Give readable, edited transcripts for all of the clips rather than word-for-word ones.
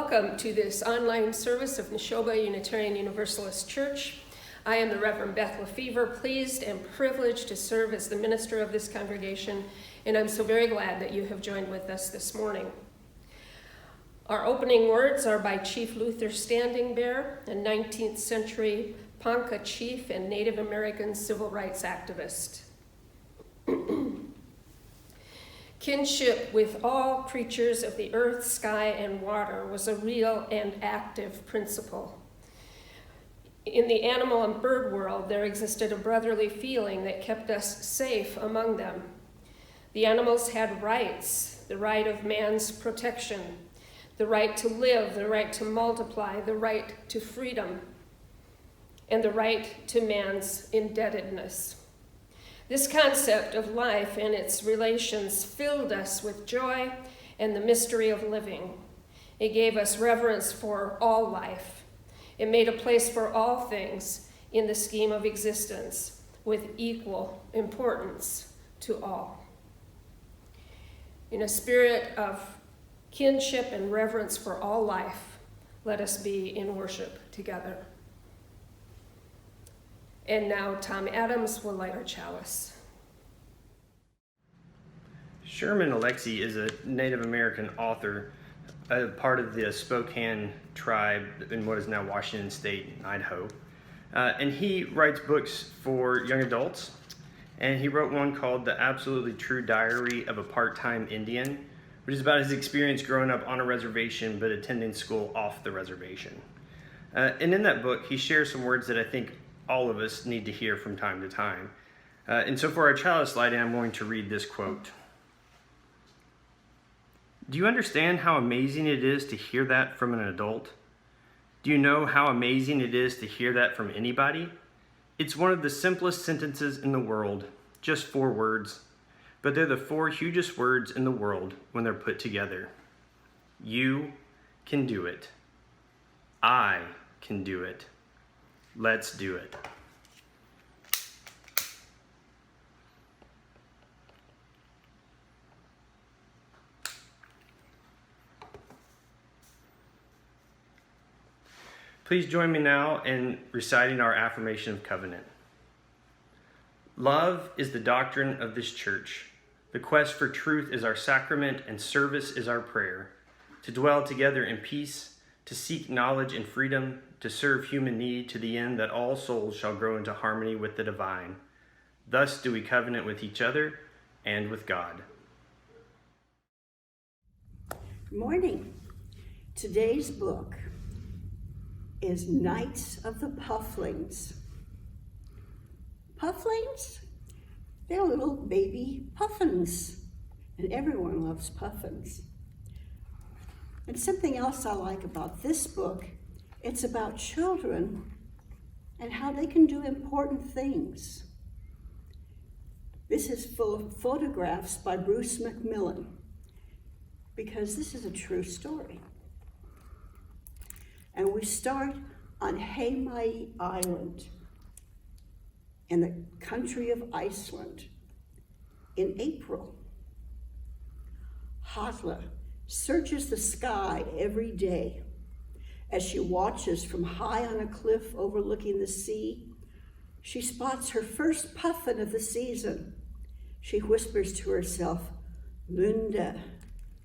Welcome to this online service of Neshoba Unitarian Universalist Church. I am the Reverend Beth Lefever, pleased and privileged to serve as the minister of this congregation, and I'm so very glad that you have joined with us this morning. Our opening words are by Chief Luther Standing Bear, a 19th century Ponca chief and Native American civil rights activist. Kinship with all creatures of the earth, sky, and water was a real and active principle. In the animal and bird world, there existed a brotherly feeling that kept us safe among them. The animals had rights, the right of man's protection, the right to live, the right to multiply, the right to freedom, and the right to man's indebtedness. This concept of life and its relations filled us with joy and the mystery of living. It gave us reverence for all life. It made a place for all things in the scheme of existence with equal importance to all. In a spirit of kinship and reverence for all life, let us be in worship together. And now Tom Adams will light our chalice. Sherman Alexie is a Native American author, a part of the Spokane tribe in what is now Washington State, Idaho. And he writes books for young adults. And he wrote one called The Absolutely True Diary of a Part-Time Indian, which is about his experience growing up on a reservation but attending school off the reservation. And in that book, he shares some words that I think all of us need to hear from time to time. And so for our chalice lighting, I'm going to read this quote. Do you understand how amazing it is to hear that from an adult? Do you know how amazing it is to hear that from anybody? It's one of the simplest sentences in the world, just 4 words, but they're the 4 hugest words in the world when they're put together. You can do it. I can do it. Let's do it. Please join me now in reciting our affirmation of covenant. Love is the doctrine of this church. The quest for truth is our sacrament, and service is our prayer. To dwell together in peace, to seek knowledge and freedom, to serve human need to the end that all souls shall grow into harmony with the divine. Thus do we covenant with each other and with God. Good morning. Today's book is Knights of the Pufflings. Pufflings? They're little baby puffins, and everyone loves puffins. And something else I like about this book, it's about children and how they can do important things. This is full of photographs by Bruce McMillan, because this is a true story. And we start on Heimaey Island in the country of Iceland in April. Hatla searches the sky every day. As she watches from high on a cliff overlooking the sea, she spots her first puffin of the season. She whispers to herself, Lunda,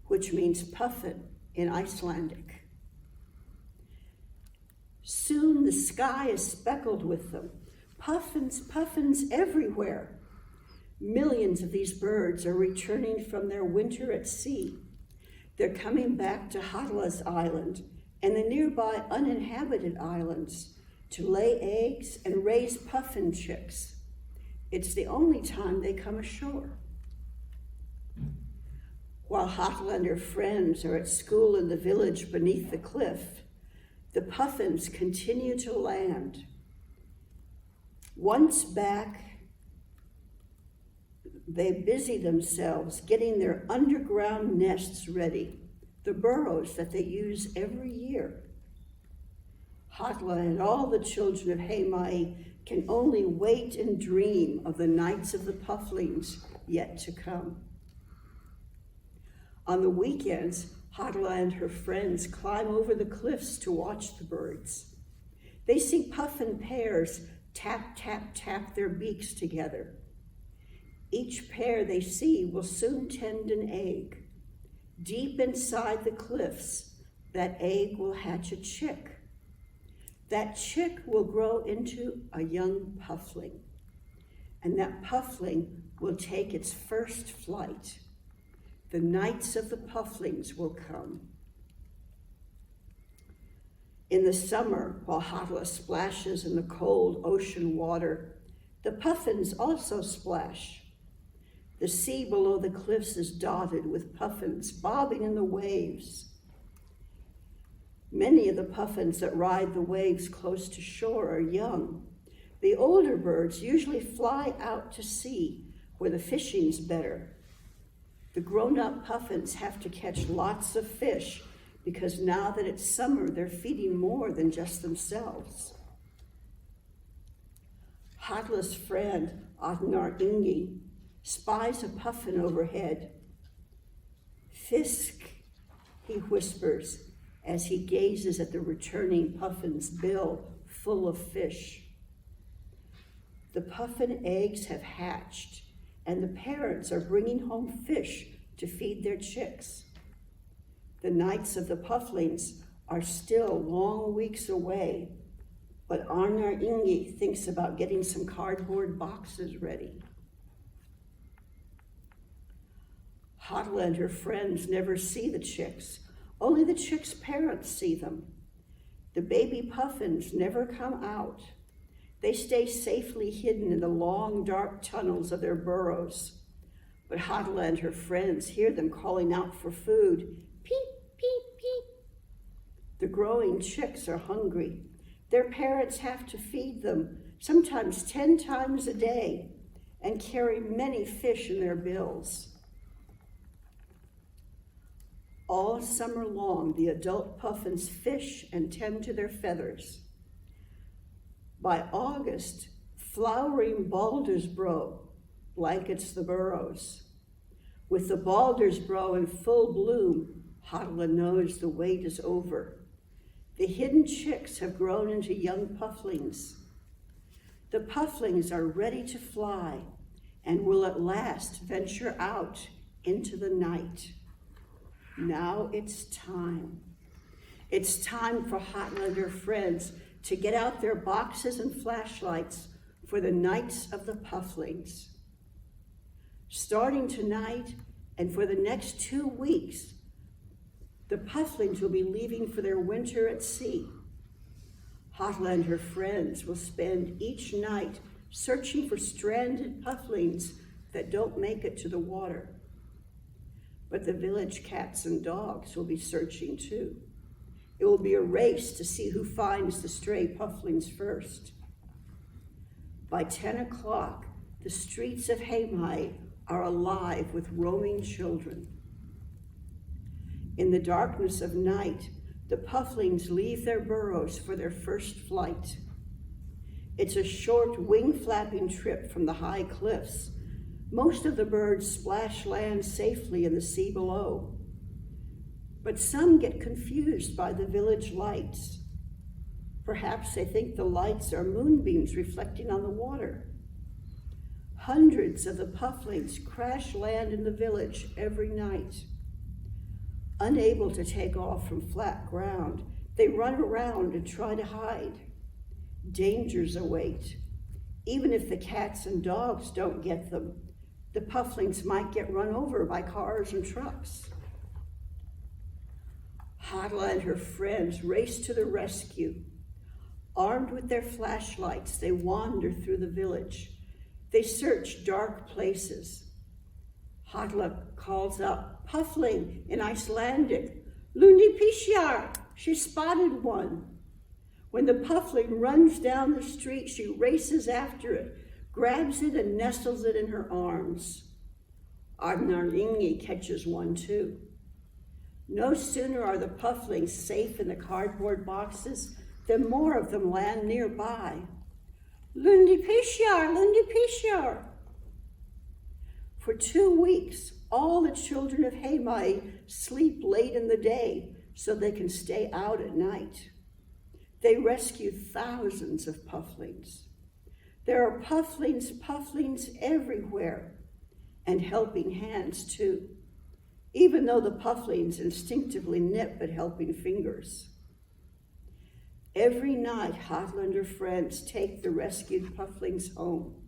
which means puffin in Icelandic. Soon the sky is speckled with them. Puffins, puffins everywhere. Millions of these birds are returning from their winter at sea. They're coming back to Hatla's island and the nearby uninhabited islands to lay eggs and raise puffin chicks. It's the only time they come ashore. While Hatla and her friends are at school in the village beneath the cliff, the puffins continue to land. Once back, they busy themselves getting their underground nests ready, the burrows that they use every year. Hatla and all the children of Heimaey can only wait and dream of the Knights of the Pufflings yet to come. On the weekends, Hadla and her friends climb over the cliffs to watch the birds. They see puffin pairs tap, tap, tap their beaks together. Each pair they see will soon tend an egg. Deep inside the cliffs, that egg will hatch a chick. That chick will grow into a young puffling, and that puffling will take its first flight. The nights of the pufflings will come. In the summer, while Hadla splashes in the cold ocean water, the puffins also splash. The sea below the cliffs is dotted with puffins bobbing in the waves. Many of the puffins that ride the waves close to shore are young. The older birds usually fly out to sea where the fishing's better. The grown-up puffins have to catch lots of fish because now that it's summer, they're feeding more than just themselves. Hadla's friend, Adnar Ingi, spies a puffin overhead. Fisk, he whispers as he gazes at the returning puffin's bill full of fish. The puffin eggs have hatched, and the parents are bringing home fish to feed their chicks. The nights of the pufflings are still long weeks away, but Arnar Ingi thinks about getting some cardboard boxes ready. Hadla and her friends never see the chicks. Only the chicks' parents see them. The baby puffins never come out. They stay safely hidden in the long, dark tunnels of their burrows. But Hadla and her friends hear them calling out for food. Peep, peep, peep. The growing chicks are hungry. Their parents have to feed them, sometimes 10 times a day, and carry many fish in their bills. All summer long, the adult puffins fish and tend to their feathers. By August, flowering baldersbro blankets the burrows. With the baldersbro in full bloom, Hadla knows the wait is over. The hidden chicks have grown into young pufflings. The pufflings are ready to fly and will at last venture out into the night. Now it's time. It's time for Hadla and her friends to get out their boxes and flashlights for the nights of the pufflings. Starting tonight and for the next 2 weeks, the pufflings will be leaving for their winter at sea. Hadla and her friends will spend each night searching for stranded pufflings that don't make it to the water. But the village cats and dogs will be searching too. It will be a race to see who finds the stray pufflings first. By 10 o'clock, the streets of Hamai are alive with roaming children. In the darkness of night, the pufflings leave their burrows for their first flight. It's a short wing-flapping trip from the high cliffs. Most of the birds splash land safely in the sea below. But some get confused by the village lights. Perhaps they think the lights are moonbeams reflecting on the water. Hundreds of the pufflings crash land in the village every night. Unable to take off from flat ground, they run around and try to hide. Dangers await. Even if the cats and dogs don't get them, the pufflings might get run over by cars and trucks. Hadla and her friends race to the rescue. Armed with their flashlights, they wander through the village. They search dark places. Hadla calls out, "Puffling," in Icelandic. "Lundi Pishjar," she spotted one. When the puffling runs down the street, she races after it, grabs it and nestles it in her arms. Arnaringi catches one too. No sooner are the pufflings safe in the cardboard boxes than more of them land nearby. Lundi Pishjar, Lundi Pishjar. For 2 weeks, All the children of Hamai sleep late in the day so they can stay out at night. They rescue thousands of pufflings. There are pufflings everywhere, and helping hands too, even though the pufflings instinctively nip at helping fingers. Every night, Hotlander friends take the rescued pufflings home.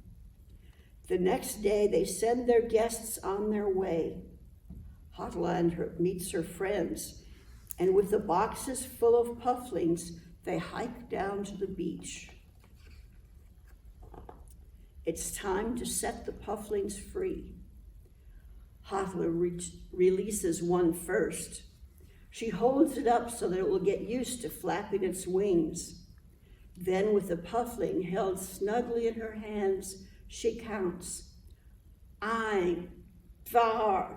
The next day, they send their guests on their way. Hotlander meets her friends, and with the boxes full of pufflings, they hike down to the beach. It's time to set the pufflings free. Hotla releases one first. She holds it up so that it will get used to flapping its wings. Then, with the puffling held snugly in her hands, she counts. Ein, zwei,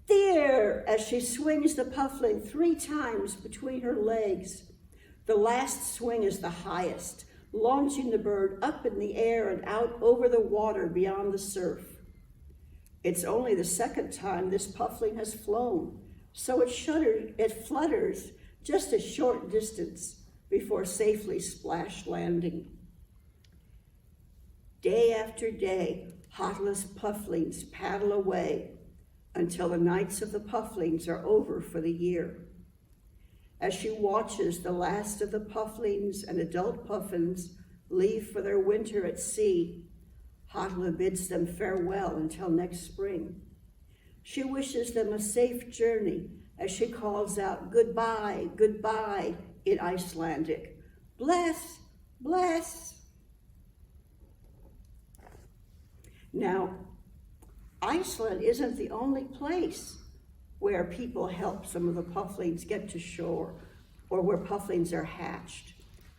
there, as she swings the puffling 3 times between her legs. The last swing is the highest, launching the bird up in the air and out over the water beyond the surf. It's only the second time this puffling has flown, so it flutters just a short distance before safely splash landing. Day after day, Hotla's pufflings paddle away until the nights of the pufflings are over for the year. As she watches the last of the pufflings and adult puffins leave for their winter at sea, Hotla bids them farewell until next spring. She wishes them a safe journey as she calls out goodbye, goodbye in Icelandic. Bless, bless. Now, Iceland isn't the only place where people help some of the pufflings get to shore or where pufflings are hatched.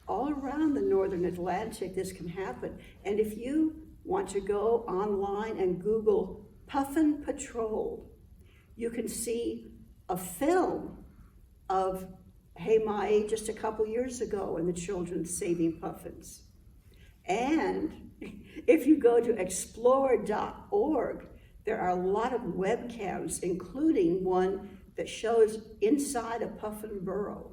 All around the northern Atlantic, this can happen. And if you want to go online and Google Puffin Patrol, you can see a film of Hamai just a couple years ago and the children saving puffins. And if you go to explore.org, there are a lot of webcams, including one that shows inside a puffin burrow.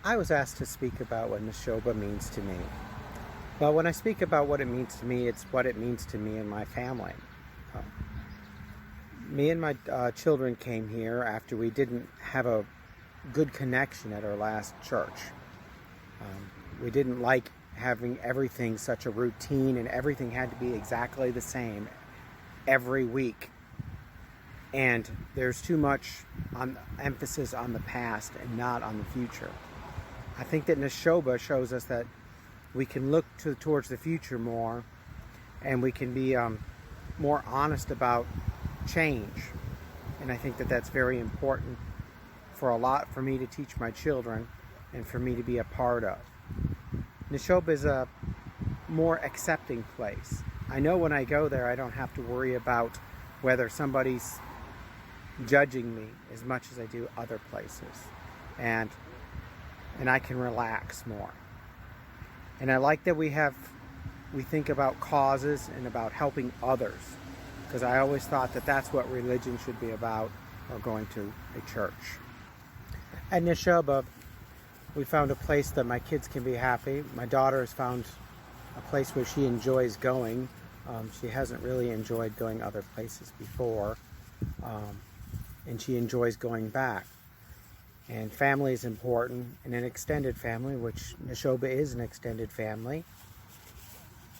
I was asked to speak about what Neshoba means to me. Well, when I speak about what it means to me, it's what it means to me and my family. Me and my children came here after we didn't have a good connection at our last church. We didn't like having everything such a routine and everything had to be exactly the same every week. And there's too much emphasis on the past and not on the future. I think that Neshoba shows us that we can look towards the future more, and we can be more honest about change. And I think that that's very important for me to teach my children and for me to be a part of. Neshoba is a more accepting place. I know when I go there, I don't have to worry about whether somebody's judging me as much as I do other places. And I can relax more. And I like that we think about causes and about helping others, because I always thought that that's what religion should be about, or going to a church. At Neshoba, we found a place that my kids can be happy. My daughter has found a place where she enjoys going. She hasn't really enjoyed going other places before, and she enjoys going back. And family is important, and an extended family, which Neshoba is an extended family,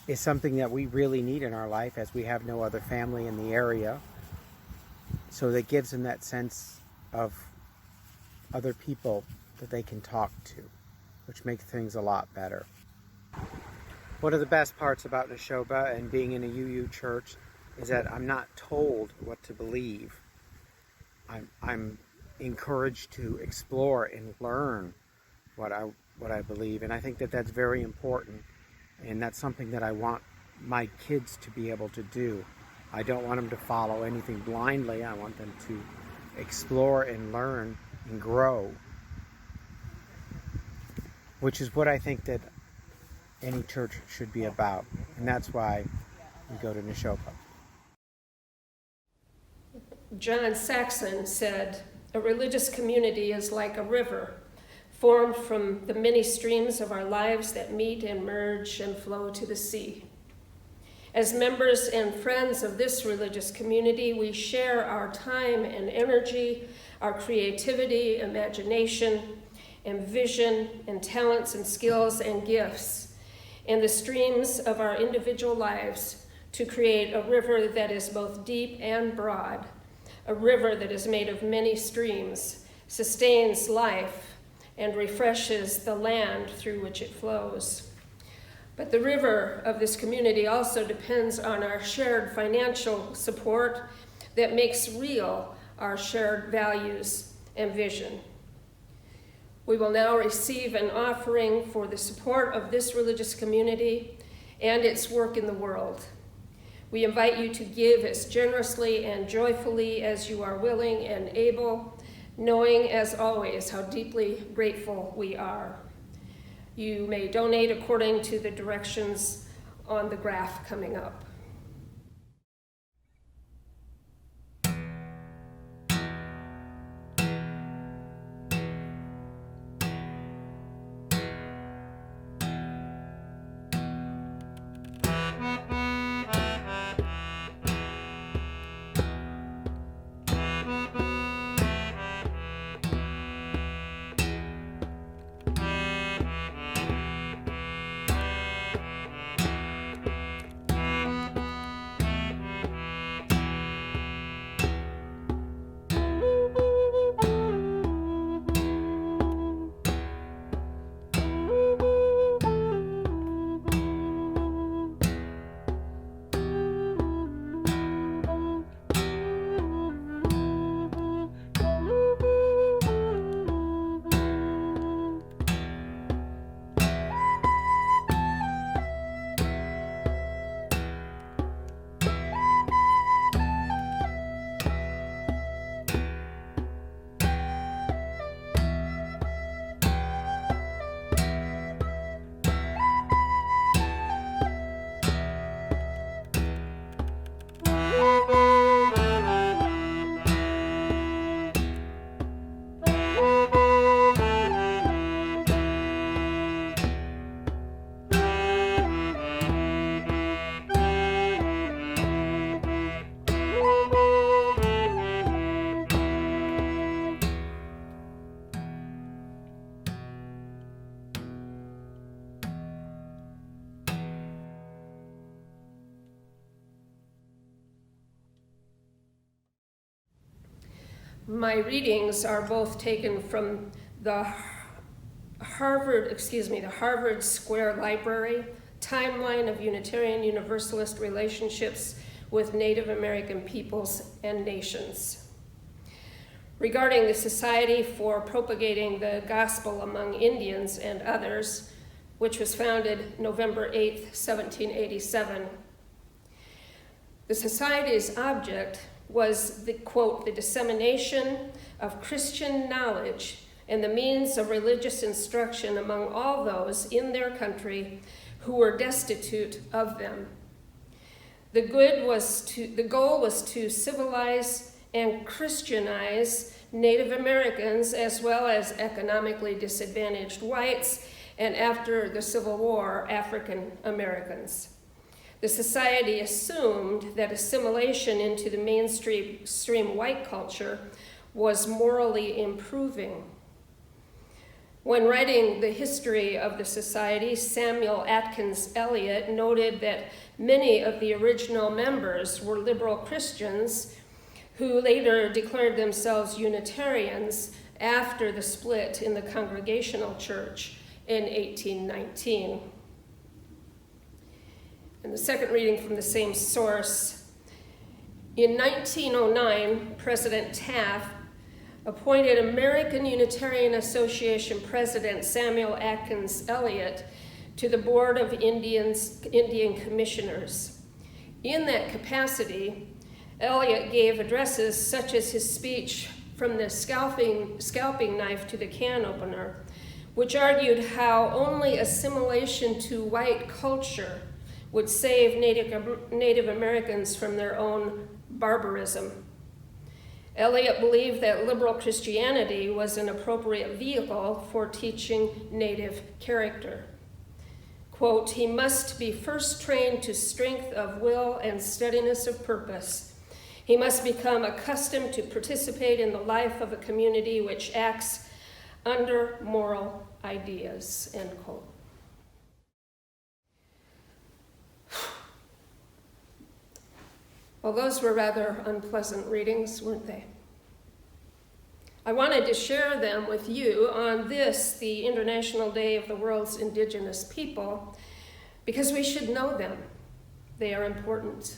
is something that we really need in our life, as we have no other family in the area. So that gives them that sense of other people that they can talk to, which makes things a lot better. One of the best parts about Neshoba and being in a UU church is that I'm not told what to believe. I'm encouraged to explore and learn what I believe, and I think that that's very important, and that's something that I want my kids to be able to do. I don't want them to follow anything blindly. I want them to explore and learn and grow, which is what I think that any church should be about, and that's why we go to Neshoba. John Saxon said, "A religious community is like a river, formed from the many streams of our lives that meet and merge and flow to the sea." As members and friends of this religious community, we share our time and energy, our creativity, imagination, and vision, and talents and skills and gifts, and the streams of our individual lives to create a river that is both deep and broad, a river that is made of many streams, sustains life, and refreshes the land through which it flows. But the river of this community also depends on our shared financial support that makes real our shared values and vision. We will now receive an offering for the support of this religious community and its work in the world. We invite you to give as generously and joyfully as you are willing and able, knowing as always how deeply grateful we are. You may donate according to the directions on the graph coming up. My readings are both taken from the Harvard Square Library, Timeline of Unitarian Universalist Relationships with Native American Peoples and Nations. Regarding the Society for Propagating the Gospel Among Indians and Others, which was founded November 8, 1787. The Society's object was the, quote, the dissemination of Christian knowledge and the means of religious instruction among all those in their country who were destitute of them. The goal was to civilize and Christianize Native Americans as well as economically disadvantaged whites and, after the Civil War, African Americans. The Society assumed that assimilation into the mainstream white culture was morally improving. When writing the history of the Society, Samuel Atkins Eliot noted that many of the original members were liberal Christians who later declared themselves Unitarians after the split in the Congregational Church in 1819. And the second reading from the same source. In 1909, President Taft appointed American Unitarian Association President Samuel Atkins Eliot to the Board of Indian Commissioners. In that capacity, Eliot gave addresses such as his speech from the scalping knife to the can opener, which argued how only assimilation to white culture would save Native Americans from their own barbarism. Eliot believed that liberal Christianity was an appropriate vehicle for teaching Native character. Quote, "He must be first trained to strength of will and steadiness of purpose. He must become accustomed to participate in the life of a community which acts under moral ideas," end quote. Well, those were rather unpleasant readings, weren't they? I wanted to share them with you on this, the International Day of the World's Indigenous People, because we should know them. They are important.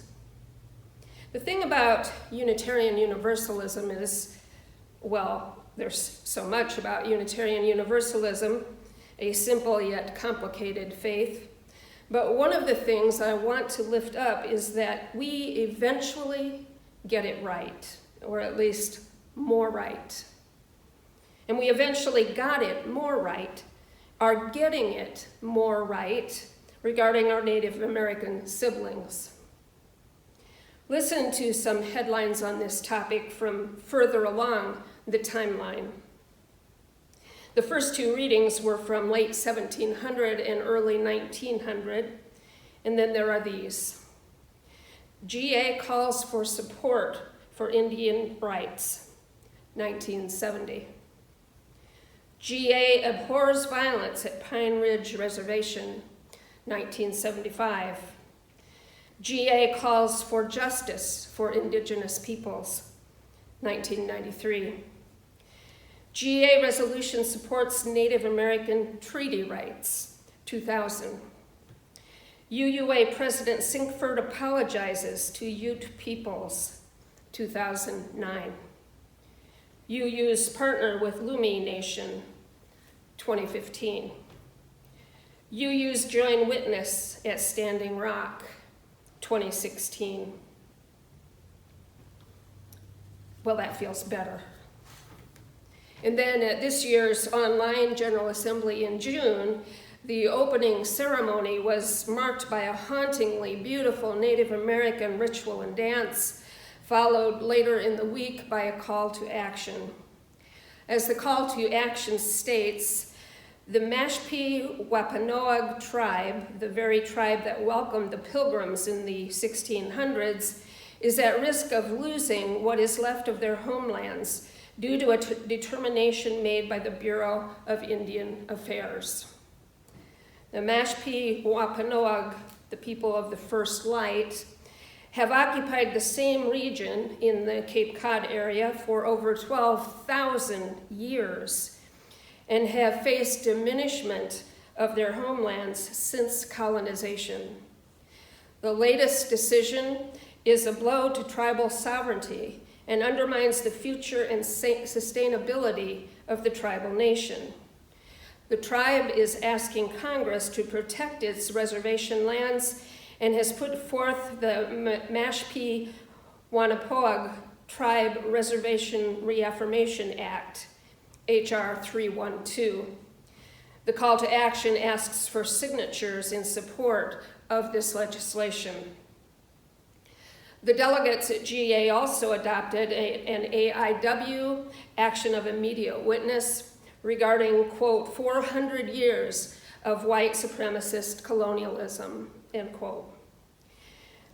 The thing about Unitarian Universalism is, well, there's so much about Unitarian Universalism, a simple yet complicated faith. But one of the things I want to lift up is that we eventually get it right, or at least more right. And we eventually got it more right, are getting it more right regarding our Native American siblings. Listen to some headlines on this topic from further along the timeline. The first two readings were from late 1700 and early 1900, and then there are these. GA calls for support for Indian rights, 1970. GA abhors violence at Pine Ridge Reservation, 1975. GA calls for justice for Indigenous peoples, 1993. GA resolution supports Native American treaty rights, 2000. UUA President Sinkford apologizes to Ute peoples, 2009. UU's partner with Lumi Nation, 2015. UU's joint witness at Standing Rock, 2016. Well, that feels better. And then at this year's online General Assembly in June, the opening ceremony was marked by a hauntingly beautiful Native American ritual and dance, followed later in the week by a call to action. As the call to action states, the Mashpee Wampanoag tribe, the very tribe that welcomed the Pilgrims in the 1600s, is at risk of losing what is left of their homelands due to a determination made by the Bureau of Indian Affairs. The Mashpee Wampanoag, the people of the First Light, have occupied the same region in the Cape Cod area for over 12,000 years and have faced diminishment of their homelands since colonization. The latest decision is a blow to tribal sovereignty and undermines the future and sustainability of the tribal nation. The tribe is asking Congress to protect its reservation lands and has put forth the Mashpee Wampanoag Tribe Reservation Reaffirmation Act, H.R. 312. The call to action asks for signatures in support of this legislation. The delegates at GA also adopted an AIW, action of immediate witness, regarding, quote, 400 years of white supremacist colonialism, end quote.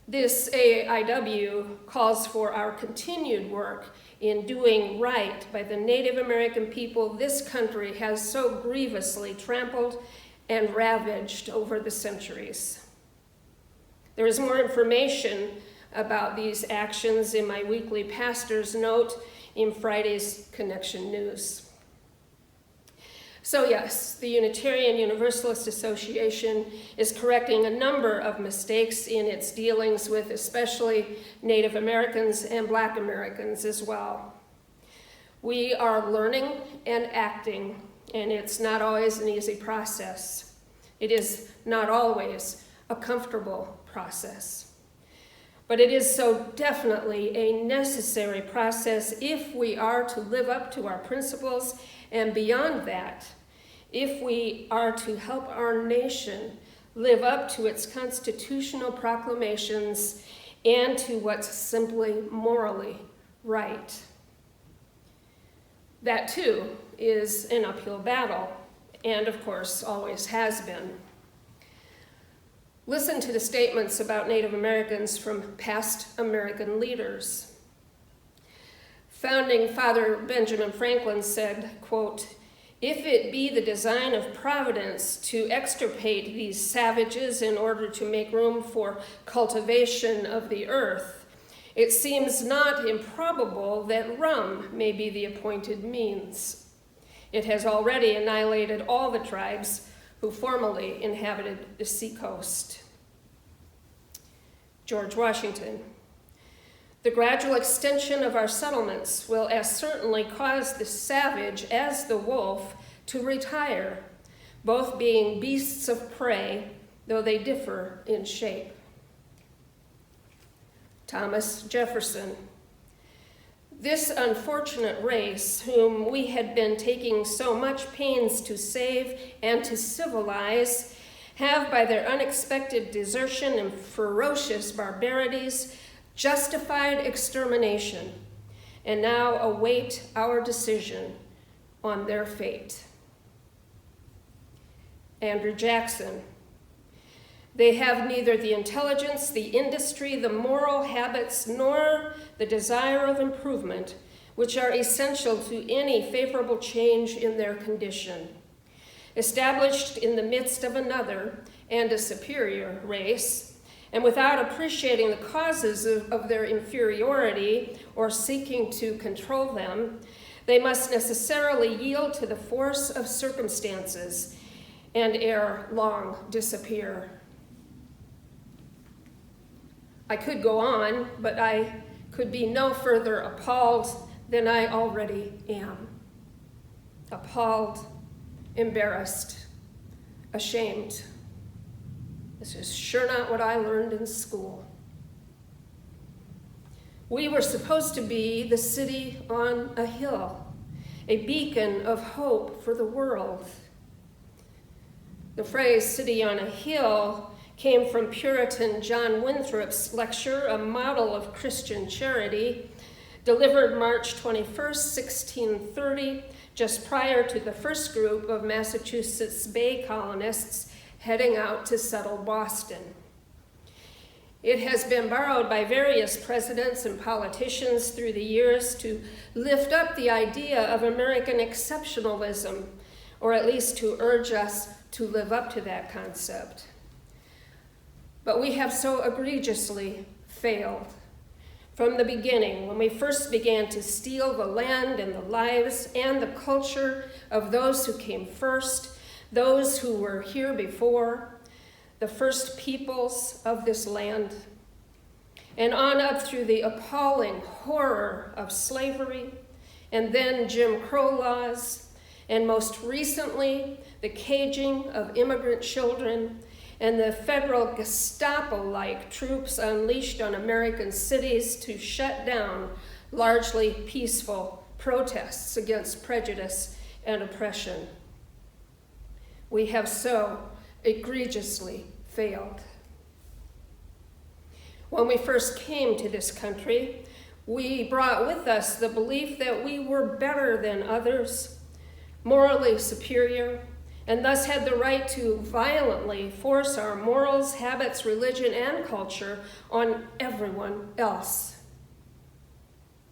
This AIW calls for our continued work in doing right by the Native American people this country has so grievously trampled and ravaged over the centuries. There is more information about these actions in my weekly pastor's note in Friday's Connection News. So yes, the Unitarian Universalist Association is correcting a number of mistakes in its dealings with especially Native Americans and Black Americans as well. We are learning and acting, and it's not always an easy process. It is not always a comfortable process. But it is so definitely a necessary process if we are to live up to our principles, and beyond that, if we are to help our nation live up to its constitutional proclamations and to what's simply morally right. That too is an uphill battle, and of course always has been. Listen to the statements about Native Americans from past American leaders. Founding Father Benjamin Franklin said, quote, "If it be the design of Providence to extirpate these savages in order to make room for cultivation of the earth, it seems not improbable that rum may be the appointed means. It has already annihilated all the tribes who formerly inhabited the seacoast." George Washington. "The gradual extension of our settlements will as certainly cause the savage as the wolf to retire, both being beasts of prey, though they differ in shape." Thomas Jefferson. "This unfortunate race, whom we had been taking so much pains to save and to civilize, have by their unexpected desertion and ferocious barbarities justified extermination, and now await our decision on their fate." Andrew Jackson. "They have neither the intelligence, the industry, the moral habits, nor the desire of improvement, which are essential to any favorable change in their condition. Established in the midst of another and a superior race, and without appreciating the causes of their inferiority or seeking to control them, they must necessarily yield to the force of circumstances and ere long disappear." I could go on, but I could be no further appalled than I already am. Appalled, embarrassed, ashamed. This is sure not what I learned in school. We were supposed to be the city on a hill, a beacon of hope for the world. The phrase "city on a hill" came from Puritan John Winthrop's lecture, A Model of Christian Charity, delivered March 21st, 1630, just prior to the first group of Massachusetts Bay colonists heading out to settle Boston. It has been borrowed by various presidents and politicians through the years to lift up the idea of American exceptionalism, or at least to urge us to live up to that concept. But we have so egregiously failed. From the beginning, when we first began to steal the land and the lives and the culture of those who came first, those who were here before, the first peoples of this land, and on up through the appalling horror of slavery, and then Jim Crow laws, and most recently, the caging of immigrant children and the federal Gestapo-like troops unleashed on American cities to shut down largely peaceful protests against prejudice and oppression. We have so egregiously failed. When we first came to this country, we brought with us the belief that we were better than others, morally superior, and thus had the right to violently force our morals, habits, religion, and culture on everyone else.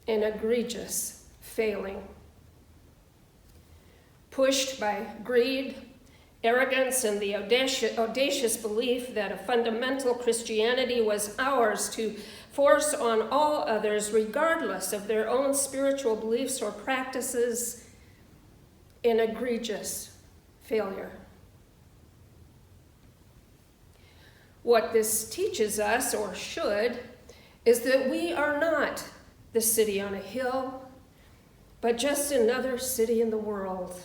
An egregious failing. Pushed by greed, arrogance, and the audacious belief that a fundamental Christianity was ours to force on all others regardless of their own spiritual beliefs or practices, an egregious failure. What this teaches us, or should, is that we are not the city on a hill, but just another city in the world.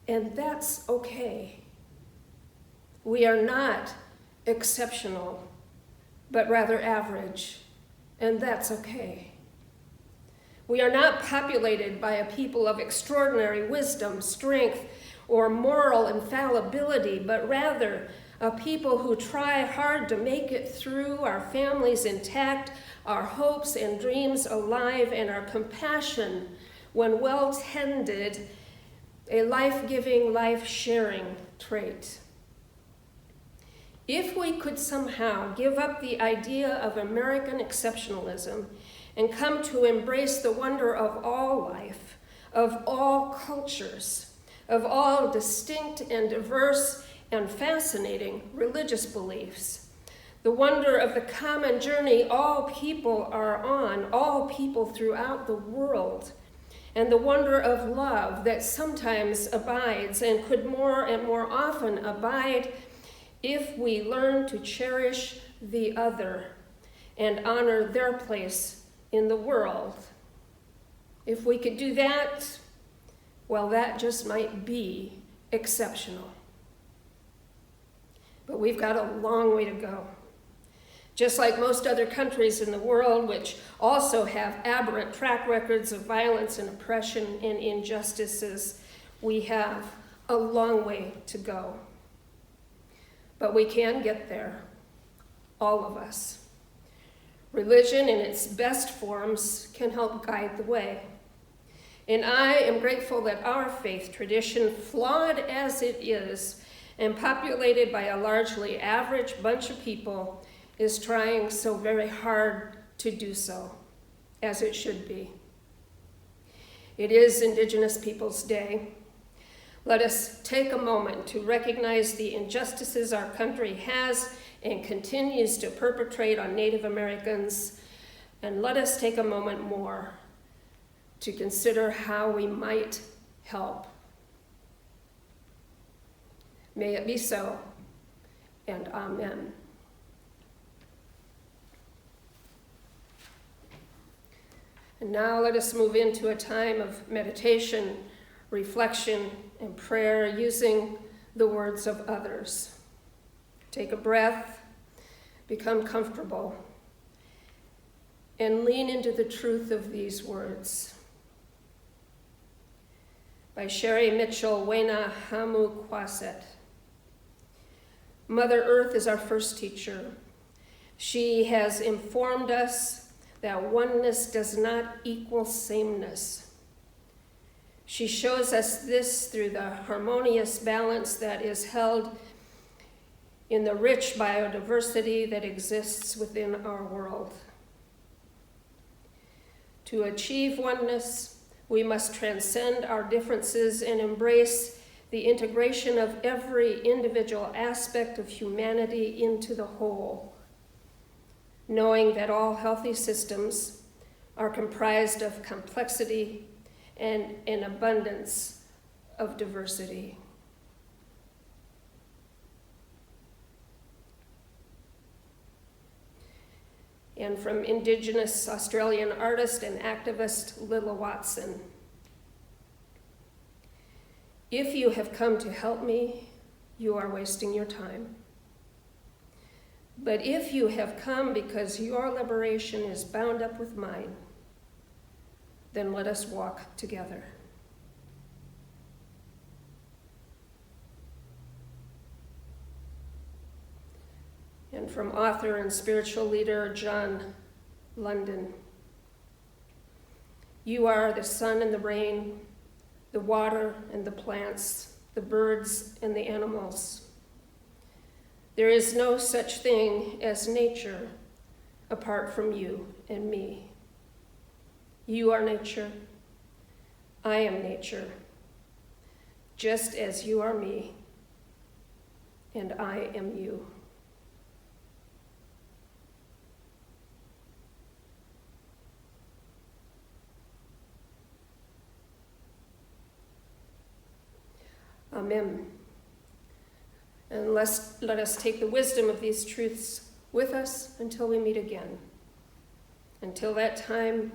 And that's okay. We are not exceptional, but rather average, and that's okay. We are not populated by a people of extraordinary wisdom, strength, or moral infallibility, but rather a people who try hard to make it through, our families intact, our hopes and dreams alive, and our compassion when well tended, a life-giving, life-sharing trait. If we could somehow give up the idea of American exceptionalism and come to embrace the wonder of all life, of all cultures, of all distinct and diverse and fascinating religious beliefs, the wonder of the common journey all people are on, all people throughout the world, and the wonder of love that sometimes abides and could more and more often abide if we learn to cherish the other and honor their place in the world. If we could do that, well, that just might be exceptional. But we've got a long way to go. Just like most other countries in the world, which also have aberrant track records of violence and oppression and injustices, we have a long way to go. But we can get there, all of us. Religion in its best forms can help guide the way. And I am grateful that our faith tradition, flawed as it is, and populated by a largely average bunch of people, is trying so very hard to do so, as it should be. It is Indigenous Peoples' Day. Let us take a moment to recognize the injustices our country has and continues to perpetrate on Native Americans, and let us take a moment more to consider how we might help. May it be so, and amen. And now let us move into a time of meditation, reflection, and prayer using the words of others. Take a breath, become comfortable, and lean into the truth of these words. By Sherry Mitchell, Wena Hamu Kwaset. Mother Earth is our first teacher. She has informed us that oneness does not equal sameness. She shows us this through the harmonious balance that is held in the rich biodiversity that exists within our world. To achieve oneness, we must transcend our differences and embrace the integration of every individual aspect of humanity into the whole, knowing that all healthy systems are comprised of complexity and an abundance of diversity. And from Indigenous Australian artist and activist Lilla Watson. If you have come to help me, you are wasting your time. But if you have come because your liberation is bound up with mine, then let us walk together. And from author and spiritual leader John London. You are the sun and the rain, the water and the plants, the birds and the animals. There is no such thing as nature apart from you and me. You are nature. I am nature, just as you are me, and I am you. Amen. And let us take the wisdom of these truths with us until we meet again. Until that time,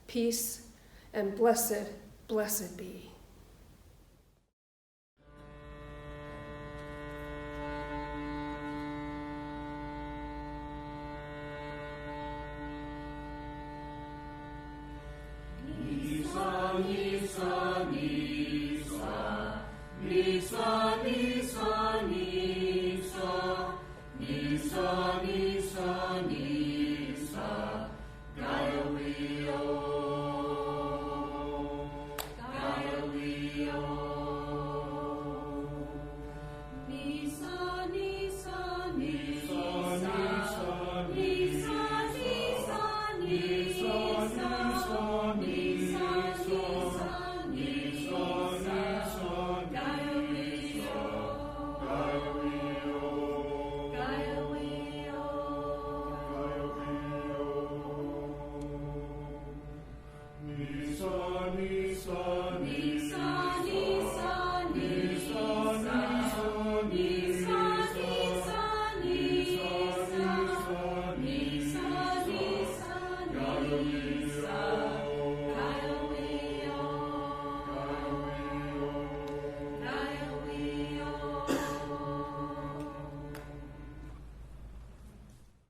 peace and blessed be. Neesa, Neesa, Neesa, Neesa, Neesa.